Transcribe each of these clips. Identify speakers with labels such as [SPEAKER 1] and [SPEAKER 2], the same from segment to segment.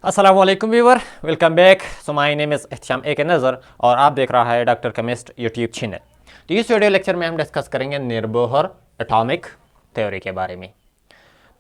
[SPEAKER 1] अस्सलाम वालेकुम viewer, welcome back. So my name is Ehtisham एक नज़र और आप देख रहा है डॉक्टर केमिस्ट यूट्यूब चैनल। तो इस वीडियो लेक्चर में हम डिस्कस करेंगे निर्बोहर एटॉमिक थ्योरी के बारे में।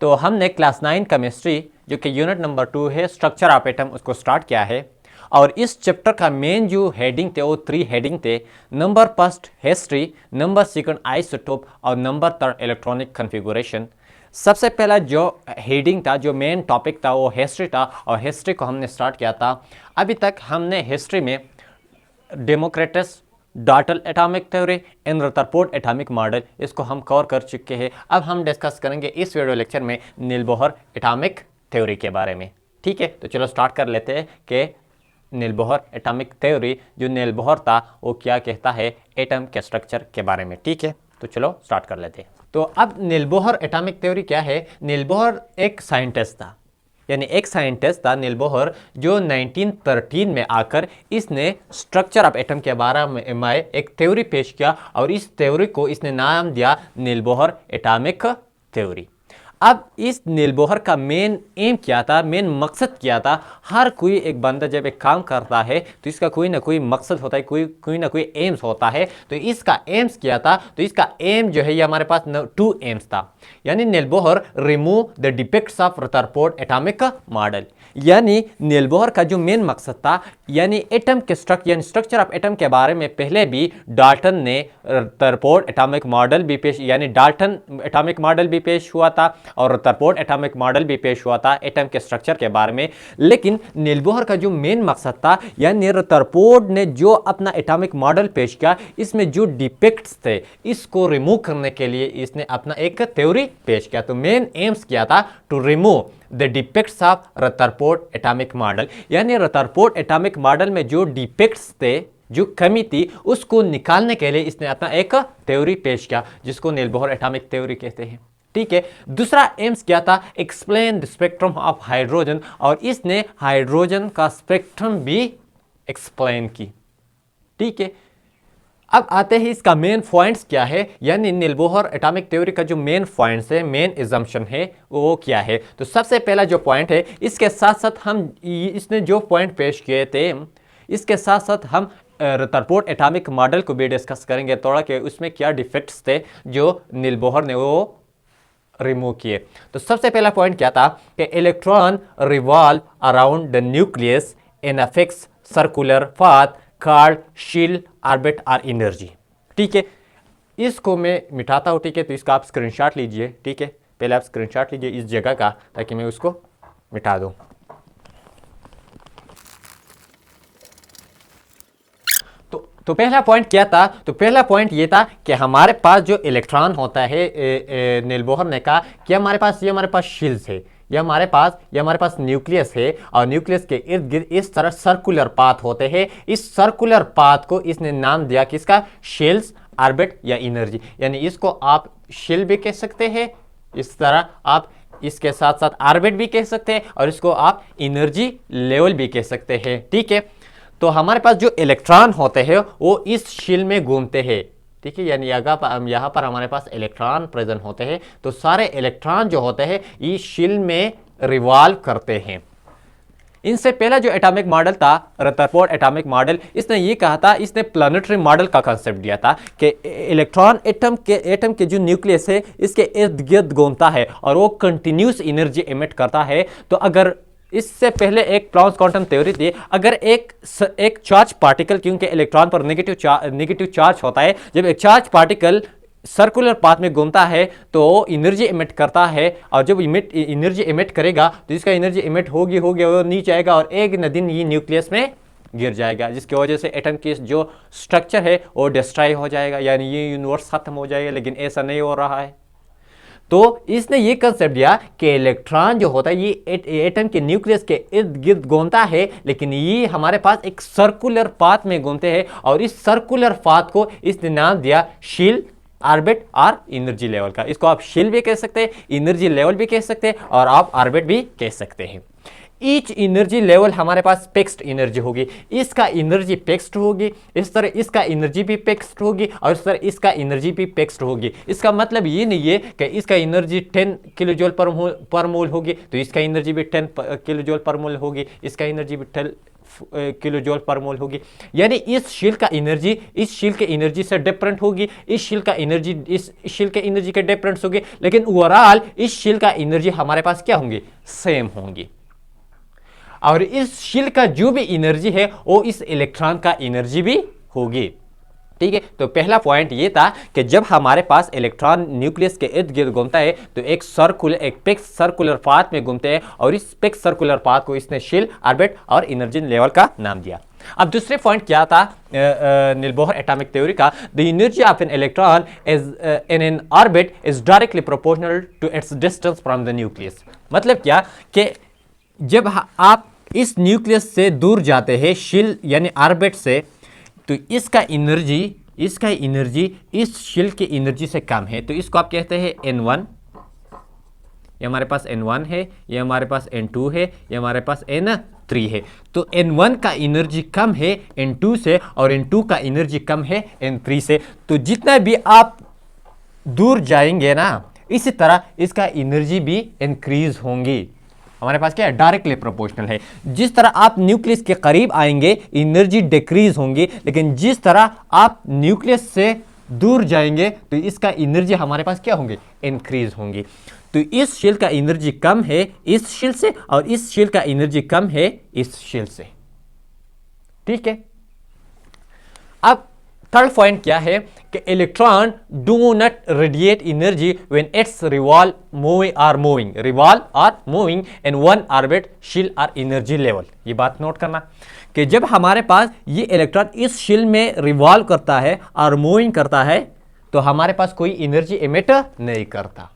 [SPEAKER 1] तो हमने क्लास 9 केमिस्ट्री जो कि यूनिट नंबर 2 है स्ट्रक्चर ऑफ एटम उसको स्टार्ट किया है और इस चैप्टर का मेन जो हेडिंग थे वो 3 हेडिंग थे। Number first history, number second isotope और नंबर थर्ड इलेक्ट्रॉनिक कन्फिगुरेशन। सबसे पहला जो हेडिंग था, जो मेन टॉपिक था वो हिस्ट्री था और हिस्ट्री को हमने स्टार्ट किया था। अभी तक हमने हिस्ट्री में Democritus, Dalton atomic theory and Rutherford atomic model इसको हम कवर कर चुके हैं। अब हम डिस्कस करेंगे इस वीडियो लेक्चर में नीलबोहर एटॉमिक थ्योरी के बारे में। ठीक है, तो चलो स्टार्ट कर लेते हैं कि नीलबोहर एटॉमिक थ्योरी, जो नीलबोहर था वो क्या कहता है एटम के स्ट्रक्चर के बारे में। ठीक है, तो चलो स्टार्ट कर लेते हैं। तो अब नीलबोहर एटॉमिक थ्योरी क्या है? नीलबोहर एक साइंटिस्ट था, यानी एक साइंटिस्ट था नीलबोहर, जो 1913 में आकर इसने स्ट्रक्चर ऑफ एटम के बारे में एक थ्योरी पेश किया और इस थ्योरी को इसने नाम दिया नीलबोहर एटॉमिक थ्योरी। अब इस नीलबोहर का मेन एम क्या था, मेन मकसद क्या था? हर कोई एक बंदा जब एक काम करता है तो इसका कोई ना कोई मकसद होता है, कोई ना कोई एम्स होता है। तो इसका एम्स क्या था? तो इसका एम जो है ये हमारे पास 2 एम्स था। यानी Niels Bohr remove the defects of Rutherford atomic model, यानी नीलबोहर का जो मेन मकसद था, यानी एटम के स्ट्रक्चर ऑफ एटम के बारे में पहले भी डाल्टन ने रदरफोर्ड एटॉमिक मॉडल भी पेश, यानी डाल्टन एटॉमिक मॉडल भी पेश हुआ था और रदरफोर्ड एटॉमिक मॉडल भी पेश हुआ था एटम के स्ट्रक्चर के बारे में। लेकिन नीलबोहर का जो मेन मकसद था, यानी रदरफोर्ड ने जो अपना एटॉमिक मॉडल पेश किया, इसमें जो डिफेक्ट्स थे इसको रिमूव करने के लिए इसने अपना एक थ्योरी पेश किया। तो मेन एम्स क्या था? To remove the defects of Rutherford atomic model, यानी रदरफोर्ड एटॉमिक मॉडल में जो डिफेक्ट्स थे, जो कमी थी, उसको निकालने के लिए इसने अपना एक थ्योरी पेश किया जिसको नीलबोहर एटॉमिक थ्योरी कहते हैं। ठीक है, दूसरा एम्स क्या था? Explain the spectrum of hydrogen, और इसने हाइड्रोजन का स्पेक्ट्रम भी एक्सप्लेन की। ठीक है, अब आते हैं इसका मेन पॉइंट्स क्या है, यानी नीलबोहर एटॉमिक थ्योरी का जो मेन पॉइंट्स है, मेन एजम्पशन है वो क्या है? तो सबसे पहला जो पॉइंट है, इसके साथ साथ हम इसने जो पॉइंट पेश किए थे, इसके साथ साथ हम रदरफोर्ड एटॉमिक मॉडल को भी डिस्कस करेंगे थोड़ा कि उसमें क्या डिफेक्ट्स थे जो नीलबोहर ने वो रिमूव किए। तो सबसे पहला पॉइंट क्या था कि electron revolve around the nucleus in a fix circular path called shield orbit और एनर्जी। ठीक है, इसको मैं मिटाता हूं। ठीक है, तो इसका आप स्क्रीनशॉट लीजिए। ठीक है, पहले आप स्क्रीनशॉट लीजिए इस जगह का, ताकि मैं उसको मिटा दूं। तो पहला पॉइंट क्या था? तो पहला पॉइंट ये था कि हमारे पास जो इलेक्ट्रॉन होता है, नीलबोहर ने कहा कि हमारे पास शील्ड्स है, ये हमारे पास न्यूक्लियस है और न्यूक्लियस के इर्द गिर्द इस तरह सर्कुलर पाथ होते हैं। इस सर्कुलर पाथ को इसने नाम दिया किसका? शेल्स, ऑर्बिट या एनर्जी। यानी इसको आप शेल भी कह सकते हैं, इस तरह आप इसके साथ साथ ऑर्बिट भी कह सकते हैं और इसको आप एनर्जी लेवल भी कह सकते हैं। ठीक है, तो हमारे पास जो इलेक्ट्रॉन होते हैं वो इस शील में घूमते हैं। ठीक है, यानी यहाँ पर हमारे पास इलेक्ट्रॉन प्रेजेंट होते हैं, तो सारे इलेक्ट्रॉन जो होते हैं इस शील में रिवॉल्व करते हैं। इनसे पहला जो एटॉमिक मॉडल था, रदरफोर्ड एटॉमिक मॉडल, इसने ये कहा था, इसने प्लानिटरी मॉडल का कंसेप्ट दिया था कि इलेक्ट्रॉन एटम के जो न्यूक्लियस है इसके इर्द गिर्द घूमता है और वो कंटिन्यूस एनर्जी एमिट करता है। तो अगर इससे पहले एक प्लॉन्क्स क्वांटम थ्योरी थी, अगर एक चार्ज पार्टिकल, क्योंकि इलेक्ट्रॉन पर नेगेटिव चार्ज होता है, जब एक चार्ज पार्टिकल सर्कुलर पाथ में घूमता है तो एनर्जी एमिट करता है, और जब एनर्जी एमिट करेगा तो इसका एनर्जी एमिट होगी वो नीचे आएगा और एक न दिन ये न्यूक्लियस में गिर जाएगा, जिसकी वजह से एटम की जो स्ट्रक्चर है वो डिस्ट्रॉय हो जाएगा, यानी ये यूनिवर्स खत्म हो जाएगा। लेकिन ऐसा नहीं हो रहा है। तो इसने ये कंसेप्ट दिया कि इलेक्ट्रॉन जो होता है ये एटम के न्यूक्लियस के इर्द गिर्द घूमता है, लेकिन ये हमारे पास एक सर्कुलर पाथ में घूमते हैं और इस सर्कुलर पाथ को इसने नाम दिया शील्ड, ऑर्बिट और एनर्जी लेवल का। इसको आप शील्ड भी कह सकते हैं, एनर्जी लेवल भी कह सकते हैं और आप ऑर्बिट भी कह सकते हैं। ईच एनर्जी लेवल हमारे पास फिक्स्ड एनर्जी होगी, इसका एनर्जी फिक्स्ड होगी, इस तरह इसका एनर्जी भी फिक्स्ड होगी और इस तरह इसका एनर्जी भी फिक्स्ड होगी। इसका मतलब ये नहीं है कि इसका एनर्जी 10 किलो जूल पर मोल होगी तो इसका एनर्जी भी 10 किलो जूल पर मोल होगी, इसका एनर्जी भी 10 किलो जूल पर मोल होगी। यानी इस शील का एनर्जी इस शील के एनर्जी से डिफरेंट होगी, इस शील का एनर्जी इस शील के एनर्जी के डिफरेंट होगी, लेकिन ओवरऑल इस शील का एनर्जी हमारे पास क्या होंगी, सेम होंगी। और इस शील का जो भी एनर्जी है वो इस इलेक्ट्रॉन का एनर्जी भी होगी। ठीक है, तो पहला पॉइंट ये था कि जब हमारे पास इलेक्ट्रॉन न्यूक्लियस के इर्द गिर्द घूमता है तो एक फिक्स सर्कुलर पाथ में घूमते हैं और इस फिक्स सर्कुलर पाथ को इसने शेल, ऑर्बिट और एनर्जी लेवल का नाम दिया। अब दूसरे पॉइंट क्या था नील बोहर एटॉमिक थ्योरी का, the energy of an electron is in an orbit is directly proportional to its distance from the nucleus. मतलब क्या कि जब आप इस न्यूक्लियस से दूर जाते हैं शील यानी ऑर्बिट से, तो इसका एनर्जी इस शील की एनर्जी से कम है, तो इसको आप कहते हैं N1। ये हमारे पास N1 है, ये हमारे पास N2 है, ये हमारे पास N3 है। तो N1 का एनर्जी कम है N2 से और N2 का एनर्जी कम है N3 से। तो जितना भी आप दूर जाएंगे ना, इसी तरह इसका एनर्जी भी इंक्रीज होंगी। हमारे पास क्या है, डायरेक्टली प्रोपोर्शनल है। जिस तरह आप न्यूक्लियस के करीब आएंगे एनर्जी डिक्रीज होंगी, लेकिन जिस तरह आप न्यूक्लियस से दूर जाएंगे तो इसका एनर्जी हमारे पास क्या होंगे, इंक्रीज होंगी। तो इस शेल का एनर्जी कम है इस शेल से और इस शेल का एनर्जी कम है इस शेल से। ठीक है, अब थर्ड पॉइंट क्या है कि electron do not radiate energy when it's revolve और मूविंग इन वन ऑर्बिट शील और एनर्जी लेवल। ये बात नोट करना कि जब हमारे पास ये इलेक्ट्रॉन इस शील में रिवॉल्व करता है और मूविंग करता है तो हमारे पास कोई एनर्जी इमिट नहीं करता।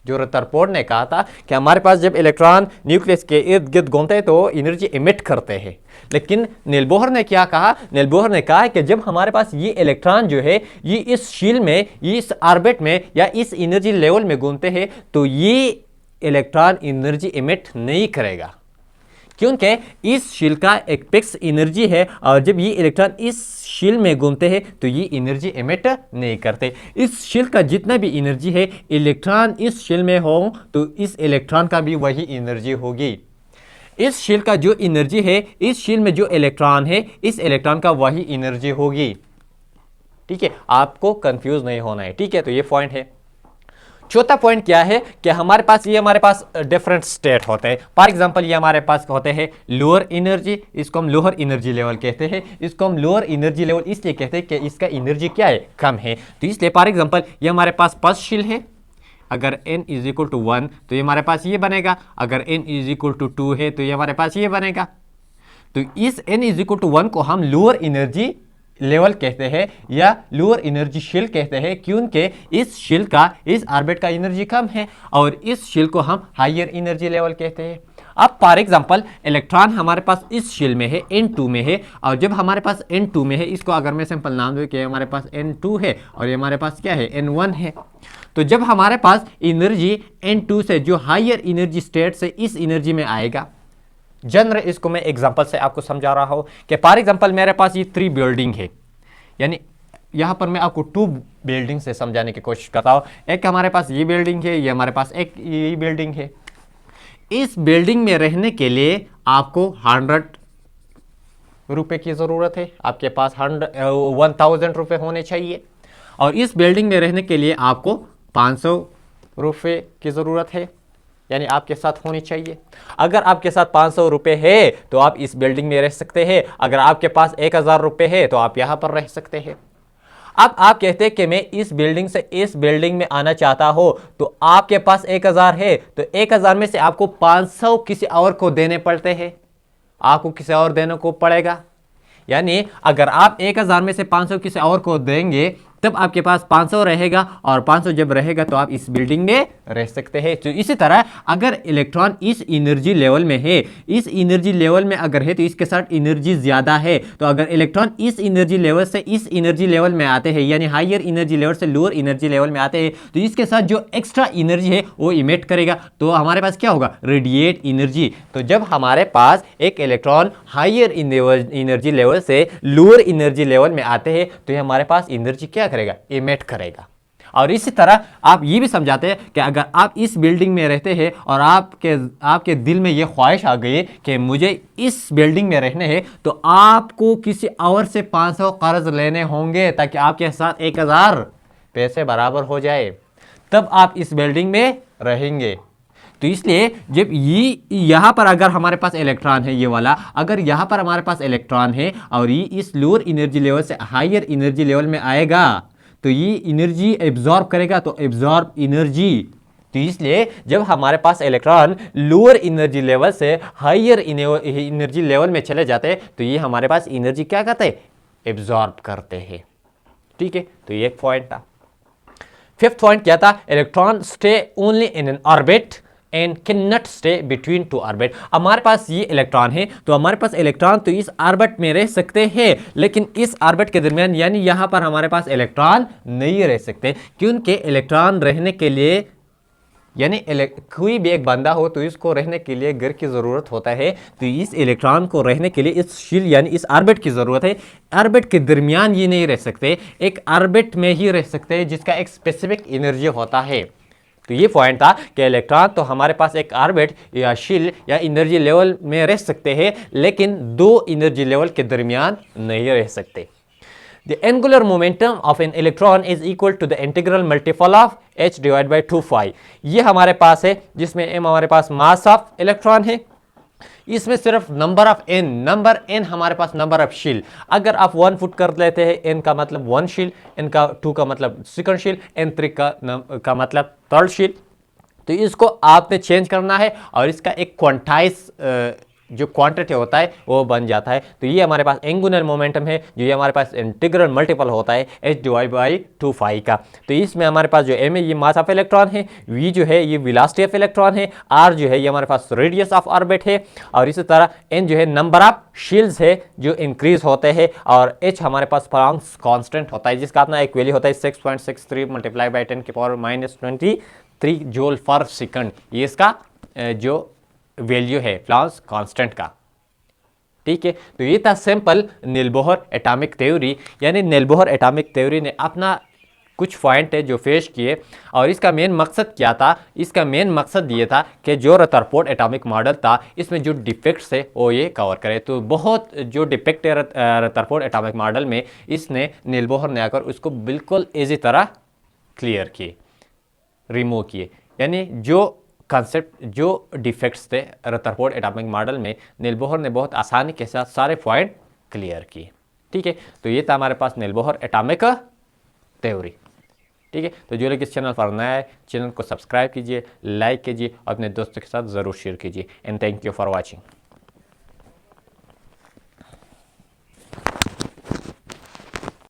[SPEAKER 1] जो रदरफोर्ड ने कहा था कि हमारे पास जब इलेक्ट्रॉन न्यूक्लियस के इर्द गिर्द घूमते हैं तो एनर्जी इमिट करते हैं, लेकिन नील बोहर ने क्या कहा, नील बोहर ने कहा कि जब हमारे पास ये इलेक्ट्रॉन जो है ये इस शील में, इस ऑर्बिट में या इस एनर्जी लेवल में घूमते हैं तो ये इलेक्ट्रॉन एनर्जी इमिट नहीं करेगा, क्योंकि इस शील का एक फिक्स एनर्जी है और जब ये इलेक्ट्रॉन इस शील में घूमते हैं तो ये एनर्जी एमिट नहीं करते। इस शील का जितना भी एनर्जी है, इलेक्ट्रॉन इस शील में हो तो इस इलेक्ट्रॉन का भी वही एनर्जी होगी। इस शील का जो एनर्जी है, इस शील में जो इलेक्ट्रॉन है, इस इलेक्ट्रॉन का वही एनर्जी होगी। ठीक है, आपको कंफ्यूज नहीं होना है। ठीक है, तो ये पॉइंट है। चौथा पॉइंट क्या है कि हमारे पास डिफरेंट स्टेट होते हैं। फॉर एग्जांपल ये हमारे पास होते हैं लोअर एनर्जी, इसको हम लोअर एनर्जी लेवल कहते हैं। इसको हम लोअर एनर्जी लेवल इसलिए कहते हैं कि इसका एनर्जी क्या है, कम है। तो इसलिए फॉर एग्जांपल ये हमारे पास फर्स्ट शील है, अगर n इज इक्वल टू 1 तो ये हमारे पास ये बनेगा, अगर n इज इक्वल टू 2 है तो ये हमारे पास ये बनेगा। तो इस n इज इक्वल टू 1 को हम लोअर एनर्जी लेवल कहते हैं या लोअर एनर्जी शील कहते हैं, क्योंकि इस शील का, इस ऑर्बिट का एनर्जी कम है और इस शील को हम हायर एनर्जी लेवल कहते हैं। अब फॉर एग्जांपल इलेक्ट्रॉन हमारे पास इस शील में है, N2 में है, और जब हमारे पास N2 में है, इसको अगर मैं सिंपल नाम दूं कि हमारे पास N2 है और ये हमारे पास क्या है, N1 है। तो जब हमारे पास एनर्जी N2 से जो हायर एनर्जी स्टेट से इस एनर्जी में आएगा, जनरल इसको मैं एग्जांपल से आपको समझा रहा हूं कि फॉर एग्जांपल मेरे पास ये 3 बिल्डिंग है, यानी यहां पर मैं आपको 2 बिल्डिंग से समझाने की कोशिश करता हूं। एक हमारे पास ये बिल्डिंग है, ये हमारे पास एक ये बिल्डिंग है। इस बिल्डिंग में रहने के लिए आपको 100 रुपए की जरूरत है, आपके पास 1000 रुपए होने चाहिए, और इस बिल्डिंग में रहने के लिए आपको 500 रुपए की जरूरत है, यानी आपके साथ होनी चाहिए। अगर आपके साथ 500 रुपए है तो आप इस बिल्डिंग में रह सकते हैं, अगर आपके पास 1000 रुपए है तो आप यहां पर रह सकते हैं। अब आप कहते हैं कि मैं इस बिल्डिंग से इस बिल्डिंग में आना चाहता हूं, तो आपके पास 1000 है तो 1000 में से आपको 500 किसी और को देने पड़ते हैं, आपको किसी और देने को पड़ेगा। यानी अगर आप 1000 में से 500 किसी और को देंगे तब आपके पास 500 रहेगा, और 500 जब रहेगा तो आप इस बिल्डिंग में रह सकते हैं। तो इसी तरह अगर इलेक्ट्रॉन इस एनर्जी लेवल में है, इस एनर्जी लेवल में अगर है तो इसके साथ एनर्जी ज़्यादा है, तो अगर इलेक्ट्रॉन इस एनर्जी लेवल से इस एनर्जी लेवल में आते हैं, यानी हायर एनर्जी लेवल से लोअर एनर्जी लेवल में आते हैं, तो इसके साथ जो एक्स्ट्रा एनर्जी है वो इमिट करेगा, तो हमारे पास क्या होगा, रेडिएट एनर्जी। तो जब हमारे पास एक इलेक्ट्रॉन हायर एनर्जी लेवल से लोअर एनर्जी लेवल में आते हैं, तो ये हमारे पास एनर्जी क्या करेगा, इमिट करेगा। और इसी तरह आप ये भी समझाते हैं कि अगर आप इस बिल्डिंग में रहते हैं और आपके दिल में ये ख्वाहिश आ गई कि मुझे इस बिल्डिंग में रहने हैं, तो आपको किसी और से 500 कर्ज लेने होंगे ताकि आपके साथ 1000 पैसे बराबर हो जाए, तब आप इस बिल्डिंग में रहेंगे। तो इसलिए जब ये यहाँ पर अगर हमारे पास इलेक्ट्रॉन है, ये वाला अगर यहाँ पर हमारे पास इलेक्ट्रॉन है और ये इस लोअर एनर्जी लेवल से हायर एनर्जी लेवल में आएगा, तो ये एनर्जी एब्जॉर्ब करेगा, तो एब्जॉर्ब एनर्जी। तो इसलिए जब हमारे पास इलेक्ट्रॉन लोअर एनर्जी लेवल से हायर एनर्जी लेवल में चले जाते हैं, तो ये हमारे पास एनर्जी क्या करते हैं, एब्जॉर्ब करते हैं। ठीक है, तो ये एक पॉइंट था। फिफ्थ पॉइंट क्या था, electron stay only in an orbit and can not stay between two orbit. हमारे पास ये इलेक्ट्रॉन है, तो हमारे पास इलेक्ट्रॉन तो इस ऑर्बिट में रह सकते हैं, लेकिन इस ऑर्बिट के दरमियान यानी यहाँ पर हमारे पास इलेक्ट्रॉन नहीं रह सकते, क्योंकि इलेक्ट्रॉन रहने के लिए यानी कोई भी एक बंदा हो तो इसको रहने के लिए घर की ज़रूरत होता है, तो इस इलेक्ट्रॉन को रहने के लिए इस शील यानी इस ऑर्बिट की ज़रूरत है। ऑर्बिट के दरमियान ये नहीं रह सकते, एक ऑर्बिट में ही रह सकते हैं जिसका एक स्पेसिफिक एनर्जी होता है। तो ये पॉइंट था कि इलेक्ट्रॉन तो हमारे पास एक ऑर्बिट या शील या एनर्जी लेवल में रह सकते हैं, लेकिन दो एनर्जी लेवल के दरमियान नहीं रह सकते। The angular momentum of an electron is equal to the integral multiple of h divided by 2 phi। ये हमारे पास है, जिसमें m हमारे पास मास ऑफ इलेक्ट्रॉन है, इसमें सिर्फ नंबर ऑफ n हमारे पास नंबर ऑफ शील। अगर आप 1 फुट कर लेते हैं, n का मतलब 1 शील, n का 2 का मतलब सेकंड शील, n3 का मतलब थर्ड शील, तो इसको आपने चेंज करना है और इसका एक क्वांटाइज जो क्वांटिटी होता है वो बन जाता है। तो ये हमारे पास एंगुलर मोमेंटम है, जो ये हमारे पास इंटीग्रल मल्टीपल होता है h डिवाइड बाई 2 फाई का। तो इसमें हमारे पास जो m है ये मास ऑफ इलेक्ट्रॉन है, v जो है ये वेलोसिटी ऑफ इलेक्ट्रॉन है, r जो है ये हमारे पास रेडियस ऑफ ऑर्बिट है, और इसी तरह n जो है नंबर ऑफ शील्ड्स है जो इंक्रीज होते हैं, और h हमारे पास प्लांक्स कांस्टेंट होता है जिसका अपना एक वैल्यू होता है 6.63 मल्टीप्लाई बाई 10 की पावर -23 जूल पर सेकंड। ये इसका जो वैल्यू है प्लांक्स कांस्टेंट का। ठीक है, तो ये था सिंपल नील बोहर एटॉमिक थ्योरी, यानी नील बोहर एटॉमिक थ्योरी ने अपना कुछ पॉइंट है जो पेश किए, और इसका मेन मकसद क्या था, इसका मेन मकसद ये था कि जो रदरफोर्ड एटॉमिक मॉडल था इसमें जो डिफेक्ट्स है वो ये कवर करे। तो बहुत जो डिफेक्ट है रदरफोर्ड एटॉमिक मॉडल में, इसने नील बोहर ने आकर उसको बिल्कुल इजी तरह क्लियर किए, रिमूव किए, यानी जो कॉन्सेप्ट जो डिफेक्ट्स थे रदरफोर्ड एटॉमिक मॉडल में, नील बोहर ने बहुत आसानी के साथ सारे पॉइंट क्लियर किए। ठीक है, तो ये था हमारे पास नील बोहर एटॉमिक थ्योरी। ठीक है, तो जो लोग इस चैनल पर नया है, चैनल को सब्सक्राइब कीजिए, लाइक कीजिए और अपने दोस्तों के साथ ज़रूर शेयर कीजिए। And thank you for watching.